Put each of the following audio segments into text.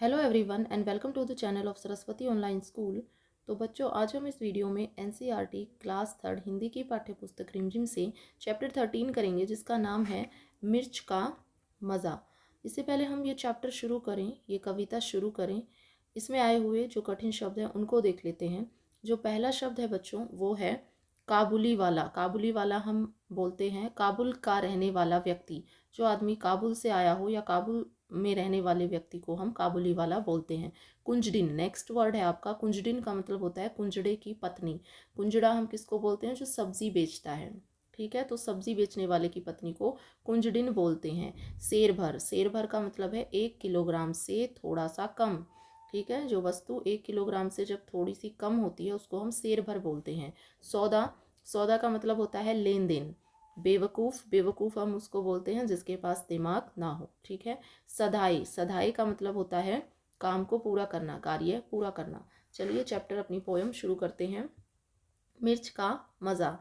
Hello everyone and welcome to the channel of Saraswati online school. तो बच्चों, आज हम इस वीडियो में एनसीईआरटी क्लास 3 हिंदी की पाठ्यपुस्तक रिमझिम से चैप्टर 13 करेंगे, जिसका नाम है मिर्च का मज़ा। इससे पहले हम ये चैप्टर शुरू करें, ये कविता शुरू करें, इसमें आए हुए जो कठिन शब्द हैं उनको देख लेते हैं। जो पहला शब्द है बच्चों, वो है काबुली वाला। काबुली वाला हम बोलते हैं काबुल का रहने वाला व्यक्ति। जो आदमी काबुल से आया हो या काबुल में रहने वाले व्यक्ति को हम काबुली वाला बोलते हैं। कुंजडिन नेक्स्ट वर्ड है आपका। कुंजडिन का मतलब होता है कुंजड़े की पत्नी। कुंजड़ा हम किसको बोलते हैं? जो सब्जी बेचता है। ठीक है, तो सब्जी बेचने वाले की पत्नी को कुंजडिन बोलते हैं। शेर भर, शेर भर का मतलब है 1 किलोग्राम से थोड़ा सा कम। ठीक है, जो वस्तु 1 किलोग्राम से जब थोड़ी सी कम होती है उसको हम शेर भर बोलते हैं। सौदा, सौदा का मतलब होता है लेन देन। बेवकूफ़, बेवकूफ़ हम उसको बोलते हैं जिसके पास दिमाग ना हो। ठीक है। सधाई, सधाई का मतलब होता है काम को पूरा करना, कार्य पूरा करना। चलिए चैप्टर अपनी पोयम शुरू करते हैं। मिर्च का मज़ा।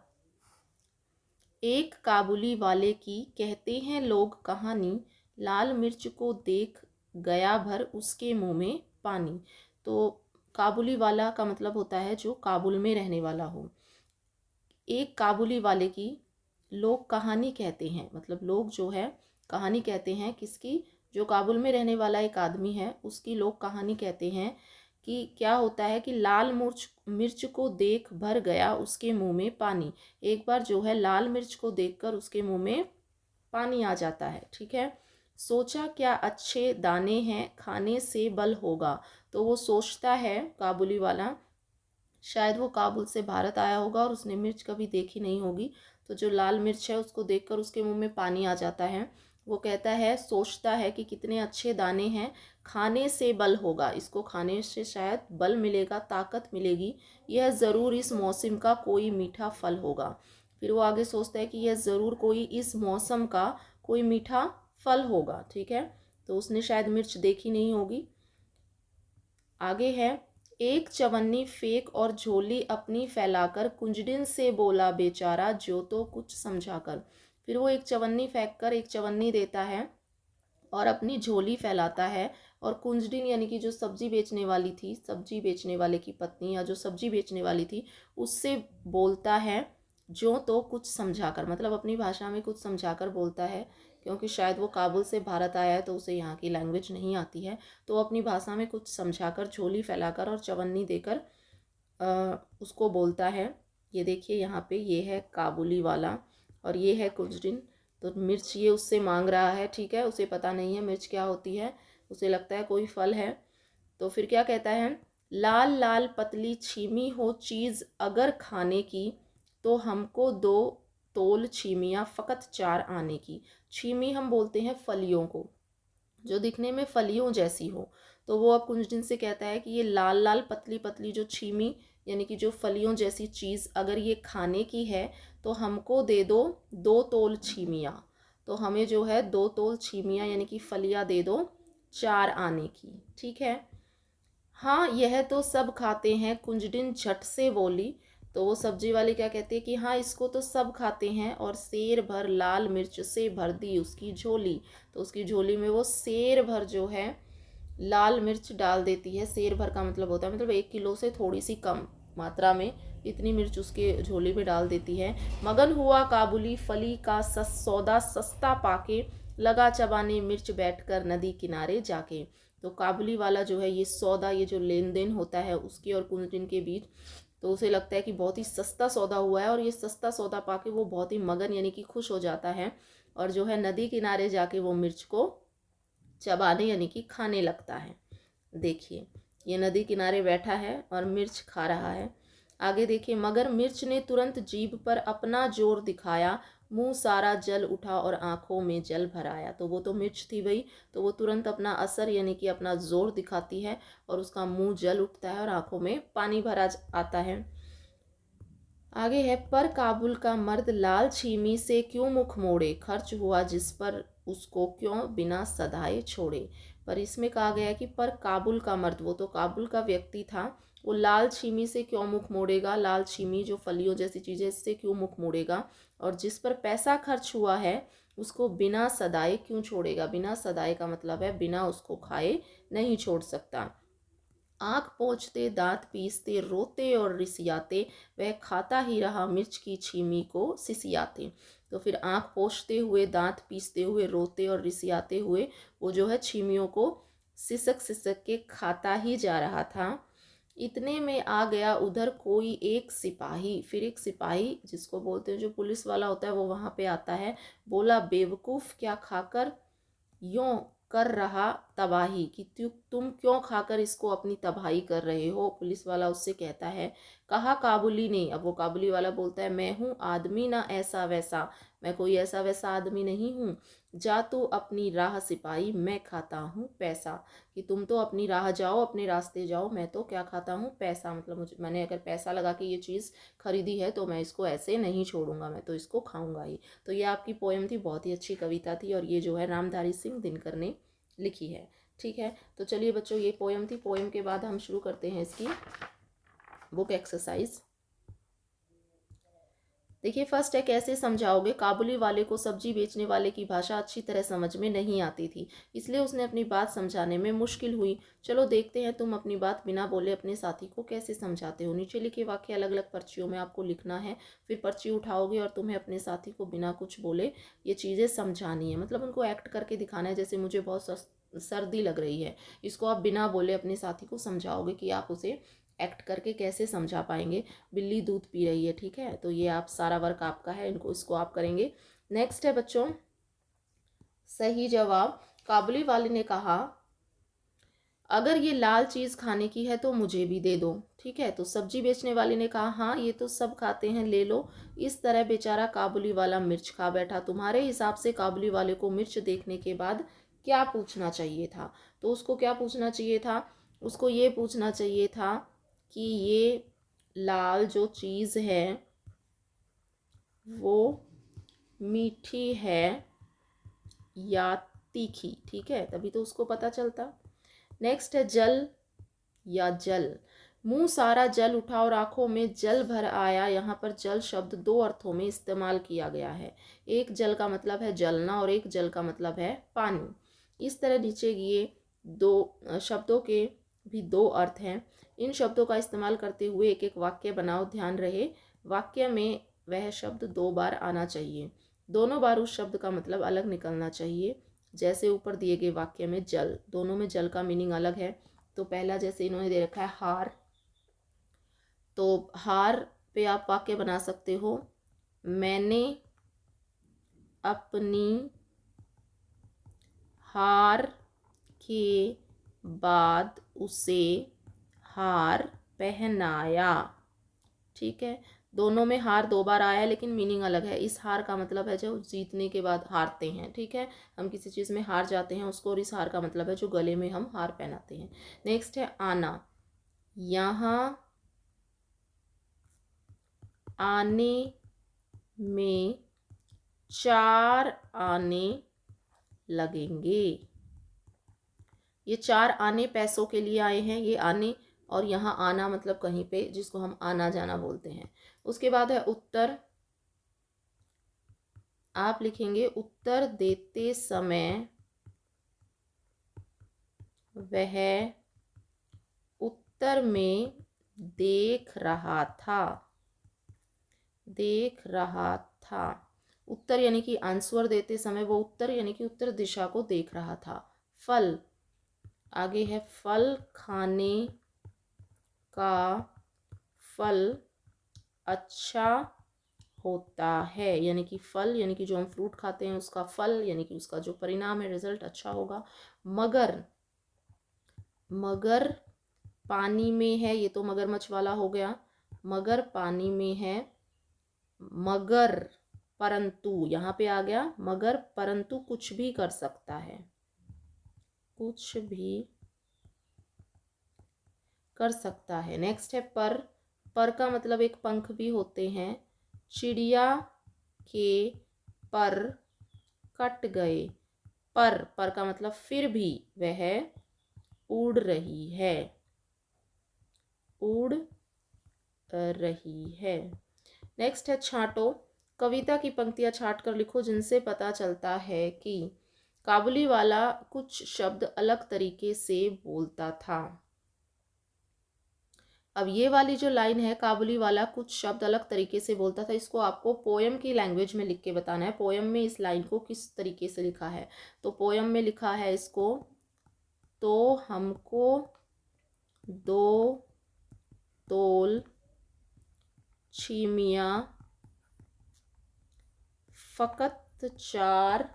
एक काबुली वाले की कहते हैं लोग कहानी, लाल मिर्च को देख गया भर उसके मुंह में पानी। तो काबुली वाला का मतलब होता है जो काबुल में रहने वाला हो। एक काबुली वाले की लोग कहानी कहते हैं, मतलब लोग जो है कहानी कहते हैं किसकी? जो काबुल में रहने वाला एक आदमी है उसकी लोग कहानी कहते हैं कि क्या होता है कि लाल मिर्च मिर्च को देख भर गया उसके मुंह में पानी। एक बार जो है लाल मिर्च को देखकर उसके मुंह में पानी आ जाता है। ठीक है। सोचा क्या अच्छे दाने हैं खाने से बल होगा। तो वो सोचता है काबुली वाला, शायद वो काबुल से भारत आया होगा और उसने मिर्च कभी देखी नहीं होगी, तो जो लाल मिर्च है उसको देखकर उसके मुंह में पानी आ जाता है। वो कहता है, सोचता है कि कितने अच्छे दाने हैं, खाने से बल होगा, इसको खाने से शायद बल मिलेगा, ताकत मिलेगी। यह ज़रूर इस मौसम का कोई मीठा फल होगा। फिर वो आगे सोचता है कि यह ज़रूर कोई इस मौसम का कोई मीठा फल होगा। ठीक है, तो उसने शायद मिर्च देखी नहीं होगी। आगे है, एक चवन्नी फेंक और झोली अपनी फैलाकर कुंजडिन से बोला बेचारा जो तो कुछ समझाकर। फिर वो एक चवन्नी फेंक कर एक चवन्नी देता है और अपनी झोली फैलाता है, और कुंजडिन यानी कि जो सब्जी बेचने वाली थी, सब्जी बेचने वाले की पत्नी या जो सब्जी बेचने वाली थी, उससे बोलता है जो तो कुछ समझाकर, मतलब अपनी भाषा में कुछ समझाकर बोलता है, क्योंकि शायद वो काबुल से भारत आया है तो उसे यहाँ की लैंग्वेज नहीं आती है, तो अपनी भाषा में कुछ समझाकर झोली फैलाकर और चवन्नी देकर उसको बोलता है। ये देखिए यहाँ पे ये है काबुली वाला और ये है कुंजडिन। तो मिर्च ये उससे मांग रहा है। ठीक है, उसे पता नहीं है मिर्च क्या होती है, उसे लगता है कोई फल है। तो फिर क्या कहता है, लाल लाल पतली छीमी हो चीज़ अगर खाने की, तो हमको 2 तोल छीमियाँ फ़कत 4 आने की। छीमी हम बोलते हैं फलियों को, जो दिखने में फलियों जैसी हो। तो वो अब कुंजडिन से कहता है कि ये लाल लाल पतली पतली जो छीमी यानी कि जो फलियों जैसी चीज़ अगर ये खाने की है तो हमको दे दो 2 तोल छीमियाँ। तो हमें जो है 2 तोल छीमियाँ यानी कि फलियाँ दे दो 4 आने की। ठीक है। हाँ यह तो सब खाते हैं, कुंजडिन झट से बोली। तो वो सब्जी वाली क्या कहती है कि हाँ इसको तो सब खाते हैं, और सेर भर लाल मिर्च से भर दी उसकी झोली। तो उसकी झोली में वो सेर भर जो है लाल मिर्च डाल देती है। सेर भर का मतलब होता है मतलब 1 किलो से थोड़ी सी कम मात्रा में इतनी मिर्च उसके झोली में डाल देती है। मगन हुआ काबुली फली का सौदा सस्ता पाके, लगा चबाने मिर्च बैठकर नदी किनारे जाके। तो काबुली वाला जो है ये सौदा, ये जो लेन देन होता है उसके और कुंजडिन के बीच, तो उसे लगता है कि बहुत ही सस्ता सौदा हुआ है, और ये सस्ता सौदा पाके वो बहुत ही मगन यानी कि खुश हो जाता है, और जो है नदी किनारे जाके वो मिर्च को चबाने यानी कि खाने लगता है। देखिए ये नदी किनारे बैठा है और मिर्च खा रहा है। आगे देखिए, मगर मिर्च ने तुरंत जीभ पर अपना जोर दिखाया, मुंह सारा जल उठा और आंखों में जल भर आया। तो वो तो मिर्च थी भाई, तो वो तुरंत अपना असर यानी कि अपना जोर दिखाती है और उसका मुंह जल उठता है और आंखों में पानी भरा आता है। आगे है, पर काबुल का मर्द लाल छीमी से क्यों मुख मोड़े, खर्च हुआ जिस पर उसको क्यों बिना सधाए छोड़े। पर इसमें कहा गया है कि पर काबुल का मर्द, वो तो काबुल का व्यक्ति था, वो लाल छीमी से क्यों मुख मोड़ेगा, लाल छीमी जो फलियों जैसी चीज़ है इससे क्यों मुख मोड़ेगा, और जिस पर पैसा खर्च हुआ है उसको बिना सदाए क्यों छोड़ेगा। बिना सदाए का मतलब है बिना उसको खाए नहीं छोड़ सकता। आँख पोंछते दांत पीसते रोते और रिसियाते वह खाता ही रहा मिर्च की छीमी को सिसियाते। तो फिर आँख पोंछते हुए दांत पीसते हुए रोते और रिसियाते हुए वो जो है छीमियों को सिसक सिसक के खाता ही जा रहा था। इतने में आ गया उधर कोई एक सिपाही। फिर एक सिपाही जिसको बोलते हैं जो पुलिस वाला होता है वो वहाँ पे आता है। बोला बेवकूफ़ क्या खाकर यों कर रहा तबाही, कि तुम क्यों खाकर इसको अपनी तबाही कर रहे हो। पुलिस वाला उससे कहता है, कहा काबुली ने। अब वो काबुली वाला बोलता है, मैं हूँ आदमी ना ऐसा वैसा, मैं कोई ऐसा वैसा आदमी नहीं हूँ। जा तू अपनी राह सिपाही, मैं खाता हूँ पैसा। कि तुम तो अपनी राह जाओ, अपने रास्ते जाओ, मैं तो क्या खाता हूँ पैसा। मतलब मुझे, मैंने अगर पैसा लगा के ये चीज़ खरीदी है तो मैं इसको ऐसे नहीं छोड़ूंगा, मैं तो इसको खाऊंगा ही। तो ये आपकी पोएम थी, बहुत ही अच्छी कविता थी और ये जो है रामधारी सिंह दिनकर ने लिखी है। ठीक है, तो चलिए बच्चों, ये पोएम थी। पोएम के बाद हम शुरू करते हैं इसकी बुक एक्सरसाइज। देखिए, फर्स्ट है, कैसे समझाओगे। काबुली वाले को सब्जी बेचने वाले की भाषा अच्छी तरह समझ में नहीं आती थी, इसलिए उसने अपनी बात समझाने में मुश्किल हुई। चलो देखते हैं तुम अपनी बात बिना बोले अपने साथी को कैसे समझाते हो। नीचे लिखे वाक्य अलग अलग पर्चियों में आपको लिखना है। फिर पर्ची उठाओगे और तुम्हें अपने साथी को बिना कुछ बोले ये चीज़ें समझानी है। मतलब उनको एक्ट करके दिखाना है। जैसे मुझे बहुत सर्दी लग रही है, इसको आप बिना बोले अपने साथी को समझाओगे कि आप उसे एक्ट करके कैसे समझा पाएंगे। बिल्ली दूध पी रही है, ठीक है, तो ये आप सारा वर्क आपका है, इसको आप करेंगे। नेक्स्ट है बच्चों, सही जवाब। काबुली वाले ने कहा, अगर ये लाल चीज़ खाने की है तो मुझे भी दे दो। ठीक है, तो सब्जी बेचने वाले ने कहा, हाँ ये तो सब खाते हैं, ले लो। इस तरह बेचारा काबुली वाला मिर्च खा बैठा। तुम्हारे हिसाब से काबुली वाले को मिर्च देखने के बाद क्या पूछना चाहिए था। तो उसको क्या पूछना चाहिए था, उसको ये पूछना चाहिए था कि ये लाल जो चीज़ है वो मीठी है या तीखी। ठीक है, तभी तो उसको पता चलता। नेक्स्ट है, जल या जल। मुंह सारा जल उठा और आंखों में जल भर आया। यहाँ पर जल शब्द दो अर्थों में इस्तेमाल किया गया है। एक जल का मतलब है जलना और एक जल का मतलब है पानी। इस तरह नीचे ये दो शब्दों के भी दो अर्थ हैं। इन शब्दों का इस्तेमाल करते हुए एक एक वाक्य बनाओ। ध्यान रहे वाक्य में वह शब्द दो बार आना चाहिए, दोनों बार उस शब्द का मतलब अलग निकलना चाहिए। जैसे ऊपर दिए गए वाक्य में जल, दोनों में जल का मीनिंग अलग है। तो पहला जैसे इन्होंने दे रखा है हार, तो हार पे आप वाक्य बना सकते हो, मैंने अपनी हार के बाद उसे हार पहनाया। ठीक है, दोनों में हार दो बार आया है लेकिन मीनिंग अलग है। इस हार का मतलब है जो जीतने के बाद हारते हैं। ठीक है, हम किसी चीज़ में हार जाते हैं उसको, और इस हार का मतलब है जो गले में हम हार पहनाते हैं। नेक्स्ट है आना। यहाँ आने में 4 आने लगेंगे। ये 4 आने पैसों के लिए आए हैं, ये आने, और यहाँ आना मतलब कहीं पे जिसको हम आना जाना बोलते हैं। उसके बाद है उत्तर। आप लिखेंगे, उत्तर देते समय वह उत्तर में देख रहा था। देख रहा था। उत्तर यानी कि आंसर देते समय वो उत्तर यानी कि उत्तर दिशा को देख रहा था। फल, आगे है फल खाने का फल अच्छा होता है। यानी कि फल यानी कि जो हम फ्रूट खाते हैं उसका फल यानी कि उसका जो परिणाम है, रिजल्ट अच्छा होगा। मगर, मगर पानी में है, ये तो मगरमच्छ वाला हो गया। मगर पानी में है। मगर परंतु, यहाँ पे आ गया मगर परंतु कुछ भी कर सकता है, कुछ भी कर सकता है। नेक्स्ट है पर। पर का मतलब एक पंख भी होते हैं। चिड़िया के पर कट गए। पर का मतलब फिर भी वह उड़ रही है, उड़ रही है। नेक्स्ट है छांटो। कविता की पंक्तियां छाट कर लिखो जिनसे पता चलता है कि काबुली वाला कुछ शब्द अलग तरीके से बोलता था। अब ये वाली जो लाइन है, काबुली वाला कुछ शब्द अलग तरीके से बोलता था, इसको आपको पोयम की लैंग्वेज में लिख के बताना है। पोयम में इस लाइन को किस तरीके से लिखा है, तो पोयम में लिखा है इसको, तो हमको 2 तोल छीमिया फकत 4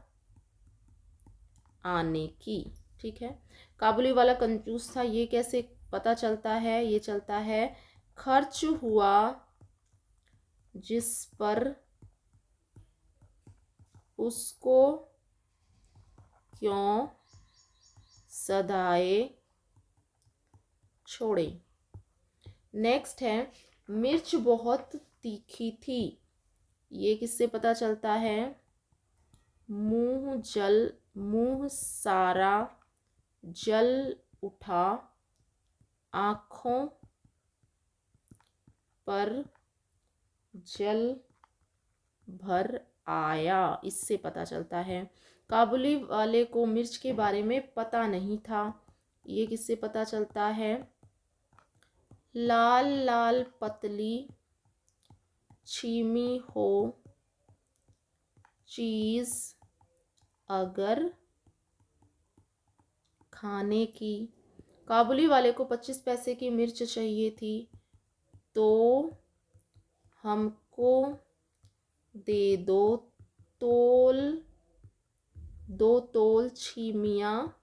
आने की। ठीक है, काबुली वाला कंजूस था, ये कैसे पता चलता है, ये चलता है खर्च हुआ जिस पर उसको क्यों सदाए छोड़े। नेक्स्ट है मिर्च बहुत तीखी थी, ये किससे पता चलता है, मुंह सारा जल उठा, आँखों पर जल भर आया, इससे पता चलता है। काबुली वाले को मिर्च के बारे में पता नहीं था, ये किससे पता चलता है, लाल लाल पतली छीमी हो चीज़ अगर खाने की। काबुली वाले को 25 पैसे की मिर्च चाहिए थी, तो हमको दे तोल 2 तोल छीमिया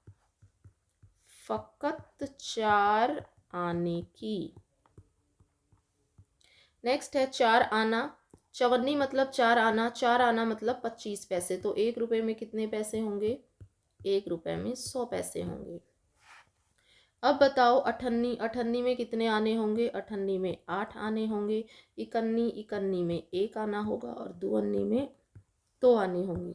फकत 4 आने की। नेक्स्ट है 4 आना, चवन्नी मतलब 4 आना, 4 आना मतलब 25 पैसे, तो 1 रुपये में कितने पैसे होंगे, 1 रुपये में 100 पैसे होंगे। अब बताओ अठन्नी, अठन्नी में कितने आने होंगे, अठन्नी में 8 आने होंगे। इकन्नी, इकन्नी में 1 आना होगा और दुअन्नी में 2 आने होंगे।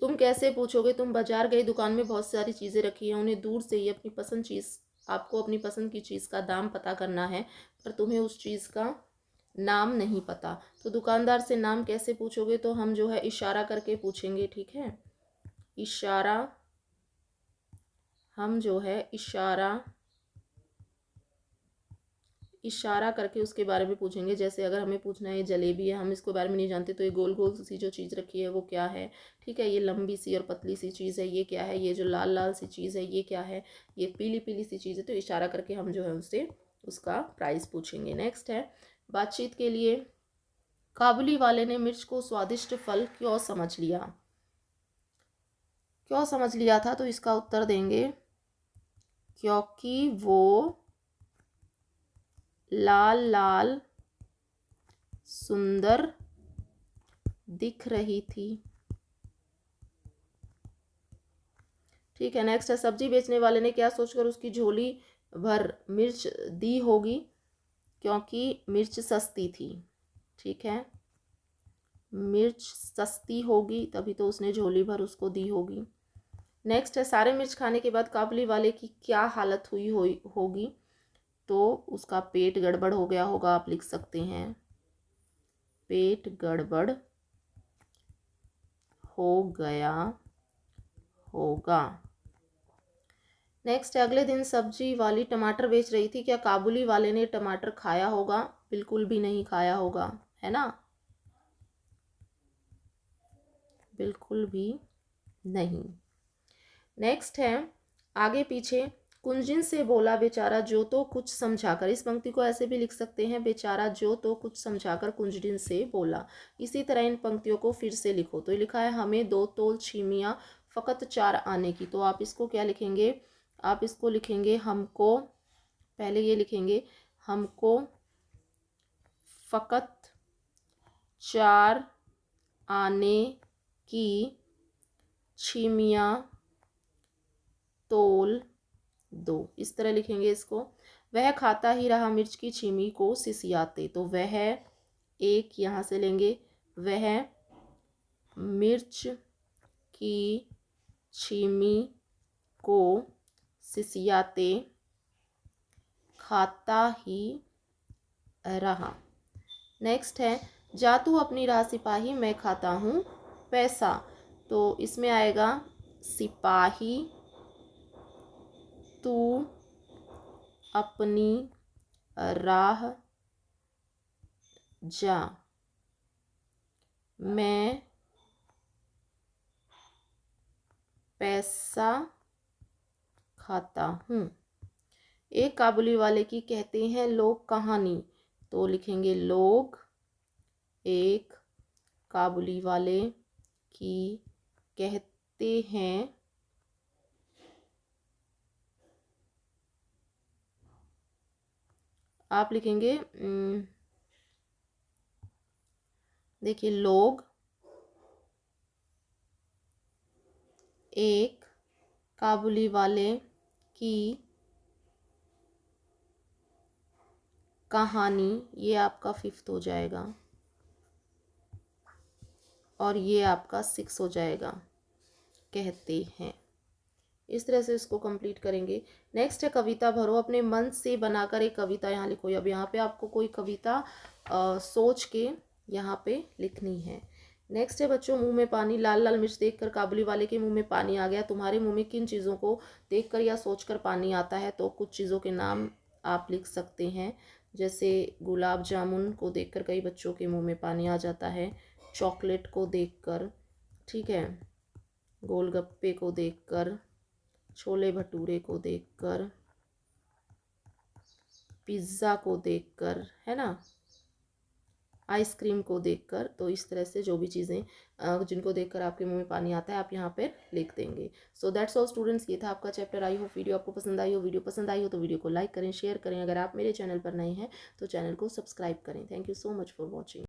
तुम कैसे पूछोगे, तुम बाजार गए, दुकान में बहुत सारी चीज़ें रखी हैं, उन्हें दूर से ही अपनी पसंद चीज़, आपको अपनी पसंद की चीज़ का दाम पता करना है, पर तुम्हें उस चीज़ का नाम नहीं पता, तो दुकानदार से नाम कैसे पूछोगे, तो हम जो है इशारा करके पूछेंगे। ठीक है, इशारा, हम जो है इशारा करके उसके बारे में पूछेंगे। जैसे अगर हमें पूछना है ये जलेबी है, हम इसके बारे में नहीं जानते, तो ये गोल गोल सी जो चीज़ रखी है वो क्या है। ठीक है, ये लंबी सी और पतली सी चीज़ है, ये क्या है, ये जो लाल लाल सी चीज़ है ये क्या है, ये पीली पीली सी चीज़ है, तो इशारा करके हम जो है उससे उसका प्राइस पूछेंगे। नेक्स्ट है बातचीत के लिए, काबुली वाले ने मिर्च को स्वादिष्ट फल क्यों समझ लिया, क्यों समझ लिया था, तो इसका उत्तर देंगे क्योंकि वो लाल लाल सुंदर दिख रही थी। ठीक है, नेक्स्ट है सब्जी बेचने वाले ने क्या सोचकर उसकी झोली भर मिर्च दी होगी, क्योंकि मिर्च सस्ती थी। ठीक है, मिर्च सस्ती होगी तभी तो उसने झोली भर उसको दी होगी। नेक्स्ट है सारे मिर्च खाने के बाद काबुली वाले की क्या हालत हुई होगी, तो उसका पेट गड़बड़ हो गया होगा, आप लिख सकते हैं पेट गड़बड़ हो गया होगा। नेक्स्ट है अगले दिन सब्जी वाली टमाटर बेच रही थी, क्या काबुली वाले ने टमाटर खाया होगा, बिल्कुल भी नहीं खाया होगा, है ना, बिल्कुल भी नहीं। नेक्स्ट है आगे पीछे, कुंजिन से बोला बेचारा जो तो कुछ समझाकर, इस पंक्ति को ऐसे भी लिख सकते हैं बेचारा जो तो कुछ समझाकर कुंजिन से बोला। इसी तरह इन पंक्तियों को फिर से लिखो, तो लिखा है हमें 2 तोल छीमिया फकत 4 आने की, तो आप इसको क्या लिखेंगे, आप इसको लिखेंगे हमको, पहले ये लिखेंगे हमको फकत 4 आने की छीमिया तोल 2, इस तरह लिखेंगे इसको। वह खाता ही रहा मिर्च की छीमी को सिसियाते, तो वह एक यहाँ से लेंगे, वह मिर्च की छीमी को सिसियाते खाता ही रहा। नेक्स्ट है जा तू अपनी राह सिपाही, मैं खाता हूँ पैसा। तो इसमें आएगा सिपाही, तू अपनी राह जा, मैं पैसा खाता हूँ। एक काबुली वाले की कहते हैं लोग कहानी, तो लिखेंगे लोग एक काबुली वाले की कहते हैं आप लिखेंगे देखिए लोग एक काबुली वाले की कहानी, ये आपका 5th हो जाएगा और ये आपका 6 हो जाएगा, कहते हैं। इस तरह से इसको कंप्लीट करेंगे। नेक्स्ट है कविता भरो, अपने मन से बनाकर एक कविता यहाँ लिखो। अब यहाँ पे आपको कोई कविता सोच के यहाँ पे लिखनी है। नेक्स्ट है बच्चों मुंह में पानी, लाल लाल मिर्च देखकर काबुली वाले के मुंह में पानी आ गया। तुम्हारे मुंह में किन चीज़ों को देखकर या सोचकर पानी आता है? तो कुछ चीज़ों के नाम आप लिख सकते हैं, जैसे गुलाब जामुन को देखकर कई बच्चों के मुंह में पानी आ जाता है, चॉकलेट को देखकर, ठीक है, गोलगप्पे को देखकर, छोले भटूरे को देखकर, पिज़्ज़ा को देखकर, है ना, आइसक्रीम को देखकर। तो इस तरह से जो भी चीज़ें जिनको देखकर आपके मुंह में पानी आता है आप यहाँ पर लिख देंगे। सो दैट्स ऑल स्टूडेंट्स, ये था आपका चैप्टर। आई होप वीडियो आपको पसंद आई हो। वीडियो पसंद आई हो तो वीडियो को लाइक करें, शेयर करें। अगर आप मेरे चैनल पर नए हैं तो चैनल को सब्सक्राइब करें। Thank you so much for watching.